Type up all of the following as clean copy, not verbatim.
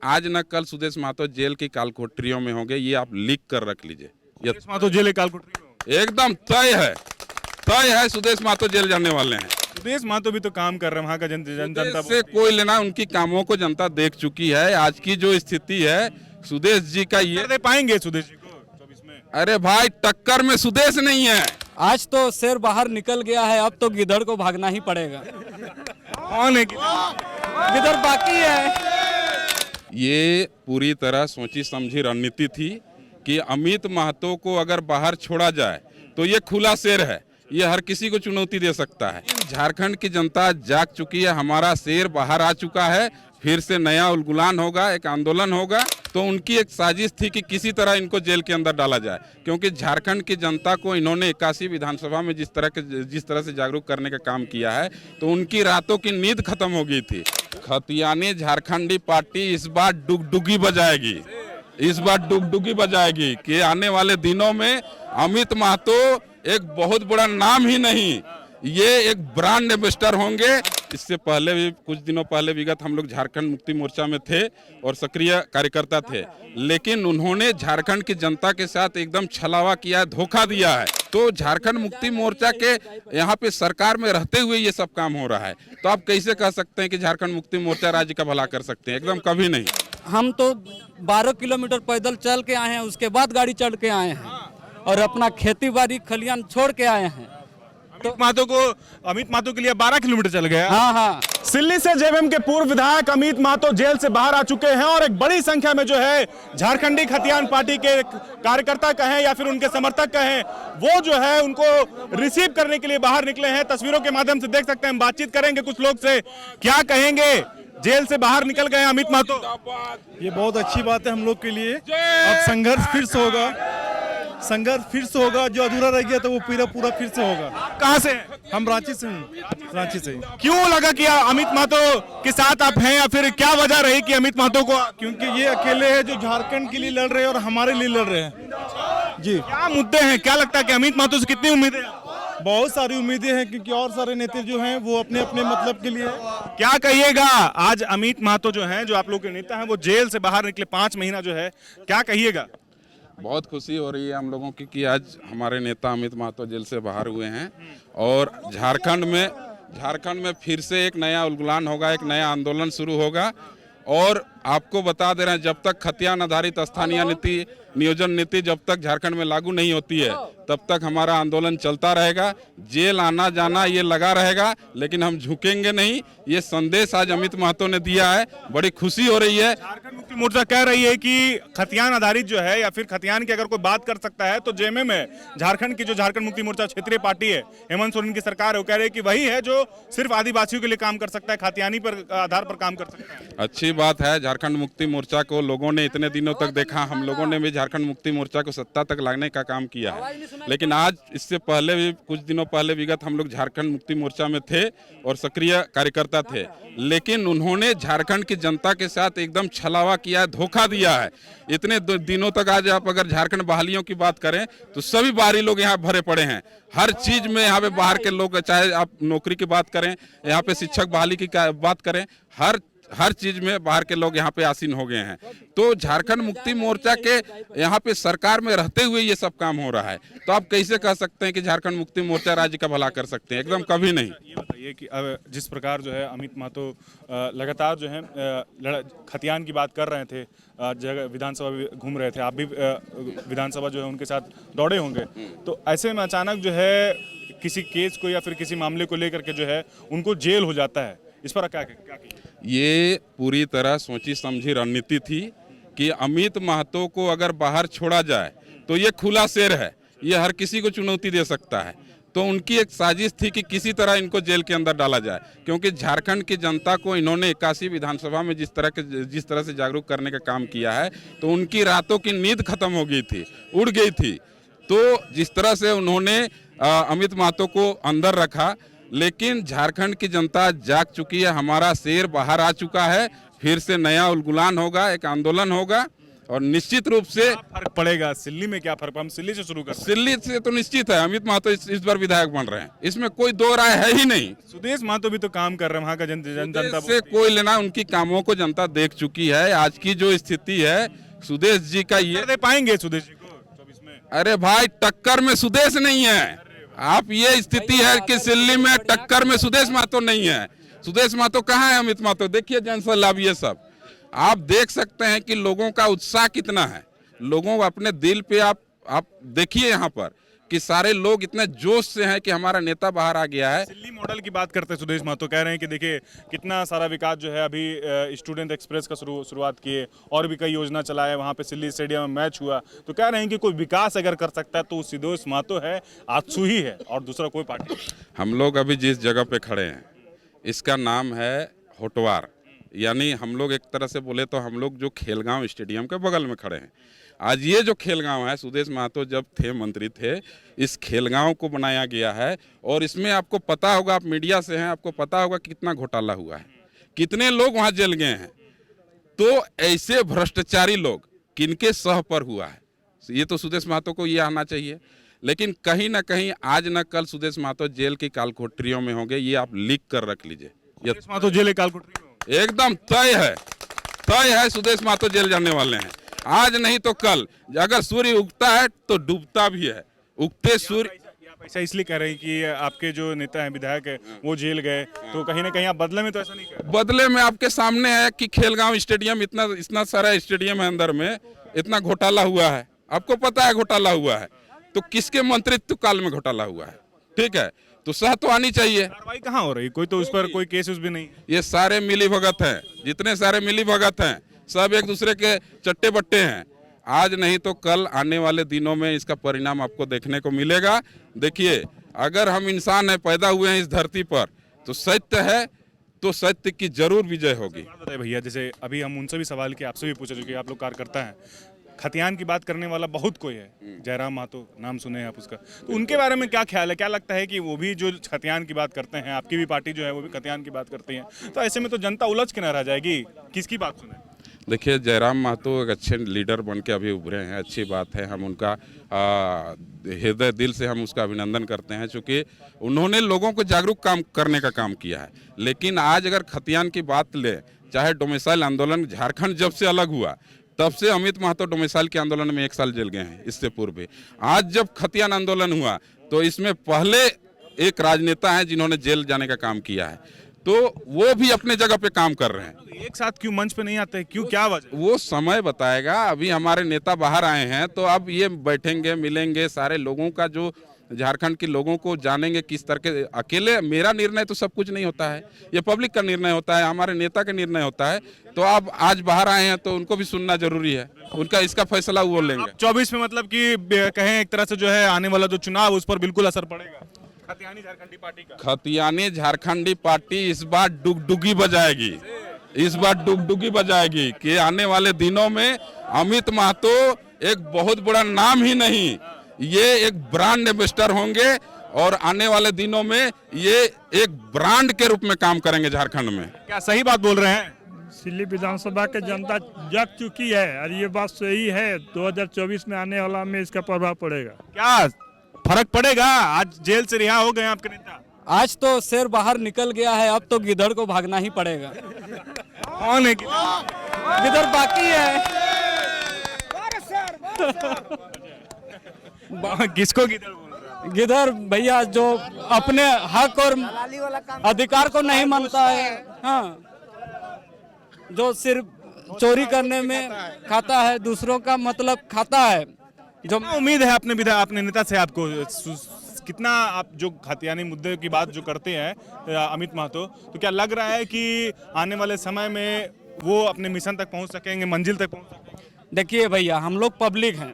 आज न कल सुदेश महतो जेल की कालकोठरियों में होंगे, ये आप लिख कर रख लीजिए। ये सुदेश महतो जेल कालकोठरी में होंगे। एकदम तय है सुदेश महतो जेल जाने वाले हैं। सुदेश महतो भी तो काम कर रहे हैं, वहाँ का जनता सुदेश से कोई लेना, उनकी कामों को जनता देख चुकी है। आज की जो स्थिति है सुदेश जी का ये दे पाएंगे सुदेश जी को 24 में। अरे भाई टक्कर में सुदेश नहीं है। आज तो शेर बाहर निकल गया है, अब तो गिदड़ को भागना ही पड़ेगा। कौन है गिदड़ बाकी है। ये पूरी तरह सोची समझी रणनीति थी कि अमित महतो को अगर बाहर छोड़ा जाए तो ये खुला शेर है, ये हर किसी को चुनौती दे सकता है। झारखंड की जनता जाग चुकी है, हमारा शेर बाहर आ चुका है, फिर से नया उलगुलान होगा, एक आंदोलन होगा। तो उनकी एक साजिश थी कि किसी तरह इनको जेल के अंदर डाला जाए, क्योंकि झारखंड की जनता को इन्होंने 81 विधानसभा में जिस तरह से जागरूक करने का काम किया है, तो उनकी रातों की नींद खत्म हो गई थी। खतियानी झारखंडी पार्टी इस बार डुगडुगी बजाएगी, इस बार डुगडुगी बजाएगी कि आने वाले दिनों में अमित महतो एक बहुत बड़ा नाम ही नहीं, ये एक ब्रांड एम्बेसडर होंगे। इससे पहले भी कुछ दिनों पहले विगत हम लोग झारखंड मुक्ति मोर्चा में थे और सक्रिय कार्यकर्ता थे, लेकिन उन्होंने झारखंड की जनता के साथ एकदम छलावा किया, धोखा दिया है। तो झारखंड मुक्ति मोर्चा के यहाँ पे सरकार में रहते हुए ये सब काम हो रहा है, तो आप कैसे कह सकते हैं कि झारखंड मुक्ति मोर्चा राज्य का भला कर सकते हैं? एकदम कभी नहीं। हम तो 12 किलोमीटर पैदल चल के आए हैं, उसके बाद गाड़ी चढ़ के आए हैं और अपना खेती बाड़ी खलियान छोड़ के आए हैं। तो अमित महतो के लिए 12 किलोमीटर चल गया। हाँ। सिल्ली से जेवीएम के पूर्व विधायक अमित महतो जेल से बाहर आ चुके हैं और एक बड़ी संख्या में जो है झारखंडी खतियान पार्टी के कार्यकर्ता कहें या फिर उनके समर्थक कहें, वो जो है उनको रिसीव करने के लिए बाहर निकले हैं। तस्वीरों के माध्यम से देख सकते हैं, हम बातचीत करेंगे कुछ लोग से। क्या कहेंगे, जेल से बाहर निकल गए अमित महतो? ये बहुत अच्छी बात है हम लोग के लिए। अब संघर्ष फिर से होगा, जो अधूरा रह गया तो वो पूरा फिर से होगा। कहाँ से? हम रांची से हैं, रांची से। क्यों लगा कि अमित महतो के साथ आप हैं, या फिर क्या वजह रही कि अमित महतो को? क्योंकि ये अकेले हैं जो झारखंड के लिए लड़ रहे हैं और हमारे लिए लड़ रहे हैं जी। क्या मुद्दे हैं, क्या लगता है कि अमित महतो से कितनी उम्मीदें? बहुत सारी उम्मीदें हैं, क्योंकि और सारे नेता जो हैं वो अपने अपने मतलब के लिए। क्या कहिएगा, आज अमित महतो जो हैं, जो आप लोग के नेता हैं, वो जेल से बाहर निकले 5 महीना जो है, क्या कहिएगा? बहुत खुशी हो रही है हम लोगों की कि आज हमारे नेता अमित महतो जेल से बाहर हुए हैं और झारखंड में फिर से एक नया उलगुलान होगा, एक नया आंदोलन शुरू होगा। और आपको बता दे रहे हैं, जब तक खतियान आधारित स्थानीय नीति, नियोजन नीति जब तक झारखंड में लागू नहीं होती है, तब तक हमारा आंदोलन चलता रहेगा। जेल आना जाना ये लगा रहेगा, लेकिन हम झुकेंगे नहीं। ये संदेश आज अमित महतो ने दिया है, बड़ी खुशी हो रही है। झारखंड मुक्ति मोर्चा कह रही है कि खतियान आधारित जो है, या फिर खतियान की अगर कोई बात कर सकता है तो जेएमएम है। झारखंड की जो झारखंड मुक्ति मोर्चा क्षेत्रीय पार्टी है, हेमंत सोरेन की सरकार है, वो कह रही है कि वही है जो सिर्फ आदिवासियों के लिए काम कर सकता है, खतियानी पर आधार पर काम कर सकता है। अच्छी बात है, झारखंड मुक्ति मोर्चा को लोगों ने इतने दिनों तक देखा, हम लोगों ने भी झारखंड मुक्ति मोर्चा को सत्ता तक लाने का काम किया है। लेकिन आज इससे पहले भी कुछ दिनों पहले विगत हम लोग झारखंड मुक्ति मोर्चा में थे और सक्रिय कार्यकर्ता थे, लेकिन उन्होंने झारखंड की जनता के साथ एकदम छलावा किया है, धोखा दिया है। इतने दिनों तक आज आप अगर झारखंड बहालियों की बात करें तो सभी बाहरी लोग यहाँ भरे पड़े हैं। हर चीज में यहाँ पे बाहर के लोग, चाहे आप नौकरी की बात करें, यहाँ पे शिक्षक बहाली की बात करें, हर चीज में बाहर के लोग यहाँ पे आसीन हो गए हैं। तो झारखंड मुक्ति मोर्चा के यहाँ पे सरकार में रहते हुए ये सब काम हो रहा है, तो आप कैसे कह सकते हैं कि झारखंड मुक्ति मोर्चा राज्य का भला कर सकते हैं? एकदम कभी नहीं। ये बताइए कि अब जिस प्रकार जो है अमित महतो लगातार जो है खतियान की बात कर रहे थे, जगह विधानसभा भी घूम रहे थे, आप भी विधानसभा जो है उनके साथ दौड़े होंगे, तो ऐसे में अचानक जो है किसी केस को या फिर किसी मामले को लेकर के जो है उनको जेल हो जाता है, इस पर क्या ये पूरी तरह सोची समझी रणनीति थी कि अमित महतो को अगर बाहर छोड़ा जाए तो ये खुला शेर है, ये हर किसी को चुनौती दे सकता है। तो उनकी एक साजिश थी कि किसी तरह इनको जेल के अंदर डाला जाए, क्योंकि झारखंड की जनता को इन्होंने 81 विधानसभा में जिस तरह से जागरूक करने का काम किया है, तो उनकी रातों की नींद खत्म हो गई थी, उड़ गई थी। तो जिस तरह से उन्होंने अमित महतो को अंदर रखा, लेकिन झारखंड की जनता जाग चुकी है, हमारा शेर बाहर आ चुका है, फिर से नया उलगुलान होगा, एक आंदोलन होगा। और निश्चित रूप से फर्क पड़ेगा सिल्ली में? क्या फर्क? हम सिल्ली से शुरू करते सिल्ली से तो निश्चित है अमित महतो इस बार विधायक बन रहे हैं, इसमें कोई दो राय है ही नहीं। हैं। सुदेश महतो भी तो काम कर रहे हैं, वहाँ का जनता से कोई लेना, उनकी कामों को जनता देख चुकी है। आज की जो स्थिति है सुदेश जी का ये दे पाएंगे सुदेश जी को 24 में? अरे भाई टक्कर में सुदेश नहीं है। आप ये स्थिति है कि सिल्ली में टक्कर में सुदेश महतो नहीं है। सुदेश महतो कहाँ है? अमित महतो देखिए जनसलाभ ये सब आप देख सकते हैं कि लोगों का उत्साह कितना है। लोगों अपने दिल पे आप देखिए यहाँ पर कि सारे लोग इतने जोश से हैं कि हमारा नेता बाहर आ गया है। सिल्ली मॉडल की बात करते हैं सुदेश महतो, कह रहे हैं कि देखिए कितना सारा विकास जो है अभी स्टूडेंट एक्सप्रेस का शुरुआत किए और भी कई योजना चलाए, वहाँ पे सिल्ली स्टेडियम में मैच हुआ, तो कह रहे हैं कि कोई विकास अगर कर सकता है तो सुदेश महतो है, आजसू ही है और दूसरा कोई पार्टी। हम लोग अभी जिस जगह पे खड़े हैं इसका नाम है होटवार, यानी हम लोग एक तरह से बोले तो हम लोग जो खेलगांव स्टेडियम के बगल में खड़े हैं। आज ये जो खेलगांव है सुदेश महतो जब थे मंत्री थे इस खेलगांव को बनाया गया है और इसमें आपको पता होगा, आप मीडिया से हैं, आपको पता होगा कितना घोटाला हुआ है, कितने लोग वहाँ जल गए हैं। तो ऐसे भ्रष्टाचारी लोग किनके सह पर हुआ है, ये तो सुदेश महतो को ये आना चाहिए। लेकिन कहीं ना कहीं आज न कल सुदेश महतो जेल की कालकोठरियों में होंगे, ये आप लिख कर रख लीजिए। सुदेश महतो जेल कालकोठरी में एकदम तय है सुदेश महतो जेल जाने वाले हैं। आज नहीं तो कल, अगर सूर्य उगता है तो डूबता भी है। उगते सूर्य आप ऐसा इसलिए कह रहे हैं कि आपके जो नेता हैं, विधायक है, वो जेल गए, तो कहीं ना कहीं आप बदले में तो ऐसा नहीं कर रहे? बदले में आपके सामने है कि खेलगांव स्टेडियम इतना सारा स्टेडियम है, अंदर में इतना घोटाला हुआ है, आपको पता है घोटाला हुआ है, तो किसके मंत्रित्व काल में घोटाला हुआ है? ठीक है, तो सह तो आनी चाहिए। कार्रवाई कहाँ हो रही? कोई तो उस पर कोई केस भी नहीं। ये सारे मिली भगत हैं, जितने सारे मिली भगत हैं सब एक दूसरे के चट्टे बट्टे हैं। आज नहीं तो कल आने वाले दिनों में इसका परिणाम आपको देखने को मिलेगा। देखिए अगर हम इंसान है, पैदा हुए हैं इस धरती पर, तो सत्य है तो सत्य की जरूर विजय होगी। बताइए भैया, जैसे अभी हम उनसे भी सवाल किए, आपसे भी पूछा, जो कि आप लोग कार्यकर्ता हैं, खतियान की बात करने वाला बहुत कोई है, जयराम महतो नाम सुने हैं आप उसका, तो उनके बारे में क्या ख्याल है? क्या लगता है कि वो भी जो खतियान की बात करते हैं, आपकी भी पार्टी जो है वो भी खतियान की बात करती है, तो ऐसे में तो जनता उलझ के न रह जाएगी, किसकी बात सुने? देखिए जयराम महतो एक अच्छे लीडर बन के अभी उभरे हैं, अच्छी बात है, हम उनका हृदय दिल से हम उसका अभिनंदन करते हैं, चूँकि उन्होंने लोगों को जागरूक काम करने का काम किया है। लेकिन आज अगर खतियान की बात ले, चाहे डोमिसाइल आंदोलन झारखंड जब से अलग हुआ तब से अमित महतो डोमिसाइल के आंदोलन में 1 साल जेल गए हैं, इससे पूर्व। आज जब खतियान आंदोलन हुआ तो इसमें पहले एक राजनेता है जिन्होंने जेल जाने का काम किया है, तो वो भी अपने जगह पे काम कर रहे हैं। तो एक साथ क्यों मंच पे नहीं आते? क्यों, क्या वजह? वो समय बताएगा। अभी हमारे नेता बाहर आए हैं तो अब ये बैठेंगे, मिलेंगे, सारे लोगों का जो झारखंड के लोगों को जानेंगे किस तरह के। अकेले मेरा निर्णय तो सब कुछ नहीं होता है, ये पब्लिक का निर्णय होता है, हमारे नेता का निर्णय होता है। तो आप आज बाहर आए हैं तो उनको भी सुनना जरूरी है, उनका इसका फैसला वो लेंगे। 24 में मतलब कि कहें एक तरह से जो है आने वाला जो चुनाव उस पर बिल्कुल असर पड़ेगा खतियानी झारखंडी पार्टी का। खतियानी झारखंडी पार्टी इस बार डुगडुगी बजाएगी, इस बार डुगडुगी बजाएगी कि आने वाले दिनों में अमित महतो एक बहुत बड़ा नाम ही नहीं, ये एक ब्रांड एम्बेसडर होंगे और आने वाले दिनों में ये एक ब्रांड के रूप में काम करेंगे झारखंड में। क्या सही बात बोल रहे हैं? सिल्ली विधानसभा के जनता जग चुकी है और ये बात सही है, 2024 में आने वाला में इसका प्रभाव पड़ेगा। क्या फर्क पड़ेगा? आज जेल से रिहा हो गए आपके नेता। आज तो शेर बाहर निकल गया है, अब तो गिद्धड़ को भागना ही पड़ेगा। कौन है? गिद्धड़ बाकी है। किसको गिद्धड़ बोल रहा है? गिद्धड़ भैया जो अपने हक और अधिकार को नहीं मानता है, हाँ, जो सिर्फ चोरी करने में खाता है, दूसरों का मतलब खाता है। जो उम्मीद है अपने नेता से आपको कितना, आप जो खतियानी मुद्दे की बात जो करते हैं अमित महतो, तो क्या लग रहा है कि आने वाले समय में वो अपने मिशन तक पहुंच सकेंगे, मंजिल तक पहुंच सकेंगे? देखिए भैया, हम लोग पब्लिक हैं।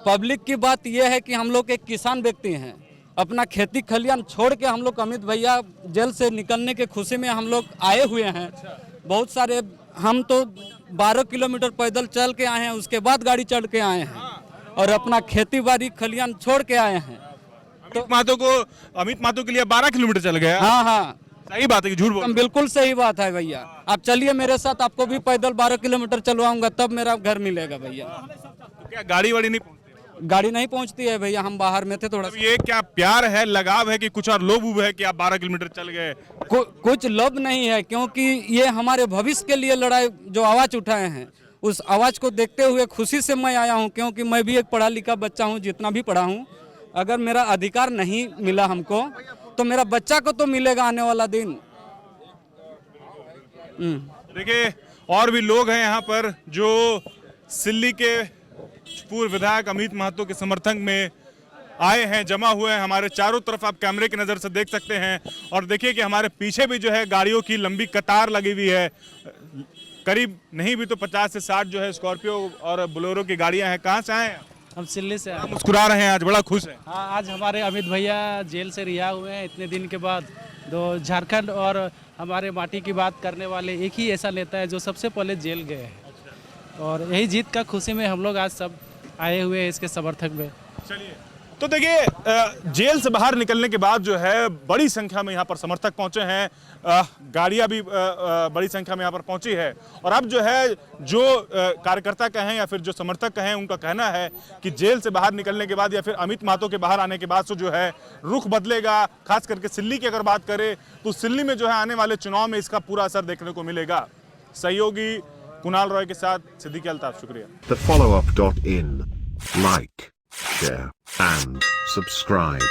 पब्लिक की बात यह है कि हम लोग एक किसान व्यक्ति हैं, अपना खेती खलियान छोड़ के हम लोग अमित भैया जेल से निकलने के खुशी में हम लोग आए हुए हैं। बहुत सारे, हम तो 12 किलोमीटर पैदल चल के आए हैं, उसके बाद गाड़ी चढ़ के आए हैं और अपना खेती बाड़ी खलियान छोड़ के आए हैं। अमित महतो के लिए 12 किलोमीटर चल गया। हाँ हाँ, सही बात है कि झूठ बोल बिल्कुल सही बात है भैया। आप चलिए मेरे साथ, आपको भी पैदल 12 किलोमीटर चलवाऊंगा तब मेरा घर मिलेगा भैया। तो क्या गाड़ी वाड़ी नहीं पहुंचती? गाड़ी नहीं पहुंचती है भैया, हम बाहर में थे थोड़ा अब ये क्या प्यार है, लगाव है कि कुछ और लोभ उभ है कि आप 12 किलोमीटर चल गए? कुछ लोभ नहीं है, क्योंकि ये हमारे भविष्य के लिए लड़ाई जो आवाज उठाए हैं, उस आवाज को देखते हुए खुशी से मैं आया हूं, क्योंकि मैं भी एक पढ़ा लिखा बच्चा हूं, जितना भी पढ़ा हूं। अगर मेरा अधिकार नहीं मिला हमको, तो मेरा बच्चा को तो मिलेगा आने वाला दिन। देखिए और भी लोग हैं यहाँ पर जो सिल्ली के पूर्व विधायक अमित महतो के समर्थन में आए हैं, जमा हुए हैं। हमारे चारों तरफ आप कैमरे की नज़र से देख सकते हैं और देखिए कि हमारे पीछे भी जो है गाड़ियों की लंबी कतार लगी हुई है। करीब नहीं भी तो 50 से 60 जो है स्कॉर्पियो और बोलेरो की गाड़ियां हैं। कहाँ से आए हैं? हम सिल्ली से आए। मुस्कुरा रहे हैं, आज बड़ा खुश हैं। हाँ, आज हमारे अमित भैया जेल से रिहा हुए हैं इतने दिन के बाद। तो झारखंड और हमारे माटी की बात करने वाले एक ही ऐसा नेता है जो सबसे पहले जेल गए हैं, और यही जीत का खुशी में हम लोग आज सब आए हुए हैं इसके समर्थक में। चलिए, तो देखिए जेल से बाहर निकलने के बाद जो है बड़ी संख्या में यहाँ पर समर्थक पहुंचे हैं, गाड़ियां भी बड़ी संख्या में यहाँ पर पहुंची है। और अब जो है जो कार्यकर्ता कहें या फिर जो समर्थक कहें, उनका कहना है कि जेल से बाहर निकलने के बाद या फिर अमित महतो के बाहर आने के बाद से जो है रुख बदलेगा। खास करके सिल्ली की अगर बात करें तो सिल्ली में जो है आने वाले चुनाव में इसका पूरा असर देखने को मिलेगा। सहयोगी कुणाल रॉय के साथ सिद्दीकी अल्ताफ, शुक्रिया। The follow-up.in. Like, share, and subscribe.